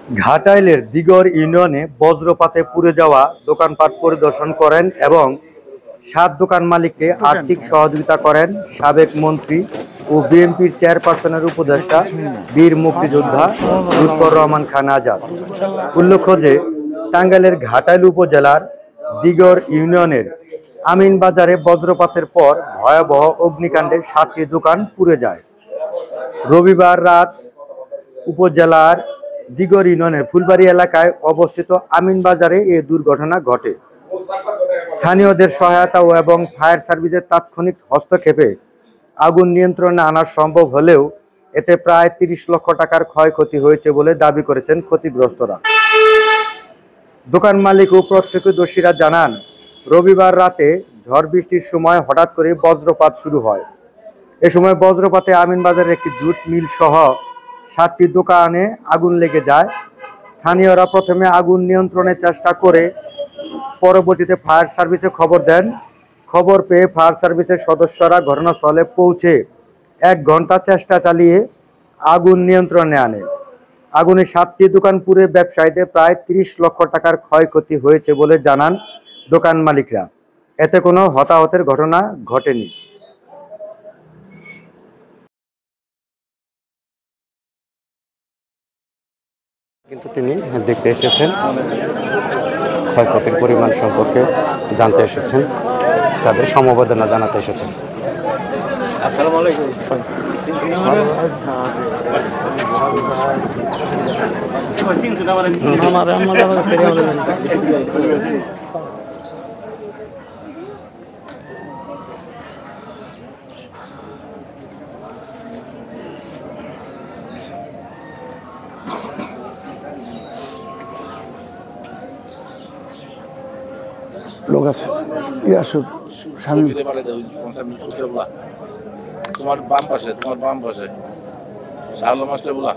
ঘাটাইলের দিগর ইউনিয়নে বজ্রপাতে পুড়ে যাওয়া দোকানপাট পরিদর্শন করেন এবং ৭ দোকান মালিককে আর্থিক সহযোগিতা করেন সাবেক মন্ত্রী ও বিএনপির চেয়ারপারসনের উপদেষ্টা বীর মুক্তিযোদ্ধা লুৎফর রহমান খান আজাদ। উল্লেখ্য যে টাঙ্গাইলের ঘাটাইল উপজেলার দিগর ইউনিয়নের আমিনবাজারে বজ্রপাতের পর ভয়াবহ অগ্নিকাণ্ডে ৭টি দোকান পুড়ে যায়। রবিবার রাত উপজেলার দিগর ইউনিয়নের ফুলবাড়ি এলাকায় অবস্থিত আমিনবাজারে এই দুর্ঘটনা ঘটে। স্থানীয়দের সহায়তা এবং ফায়ার সার্ভিসের তাৎক্ষণিক হস্তক্ষেপে আগুন নিয়ন্ত্রণে আনা সম্ভব হলেও এতে প্রায় ৩০ লক্ষ টাকার ক্ষয়ক্ষতি হয়েছে বলে দাবি করেছেন ক্ষতিগ্রস্তরা। দোকান মালিক ও প্রত্যক্ষদর্শীরা জানান, রবিবার রাতে ঝড় বৃষ্টির সময় হঠাৎ করে বজ্রপাত শুরু হয়। এ সময় বজ্রপাতে আমিনবাজারের একটি জুট মিল সহ ৭টি দোকানে আগুন লেগে যায়। স্থানীয়রা প্রথমে আগুন নিয়ন্ত্রণের চেষ্টা করে পরবর্তীতে ফায়ার সার্ভিসে খবর দেন। খবর পেয়ে ফায়ার সার্ভিসের সদস্যরা ঘটনাস্থলে পৌঁছে ১ ঘন্টা চেষ্টা চালিয়ে আগুন নিয়ন্ত্রণে আনে। আগুনে ৭টি দোকান পুড়ে ব্যবসায়ীদের প্রায় ৩০ লক্ষ টাকার ক্ষয়ক্ষতি হয়েছে বলে জানান দোকান মালিকরা। এতে কোনো হতাহতের ঘটনা ঘটেনি। কিন্তু তিনি দেখতে এসেছেন, ক্ষয়ক্ষতির পরিমাণ সম্পর্কে জানতে এসেছেন, তাদের সমবেদনা জানাতে এসেছেন। আসসালামু আলাইকুম। লোক আছে স্বামী তোমার বাম পাশে শাহল মাস্টার বলা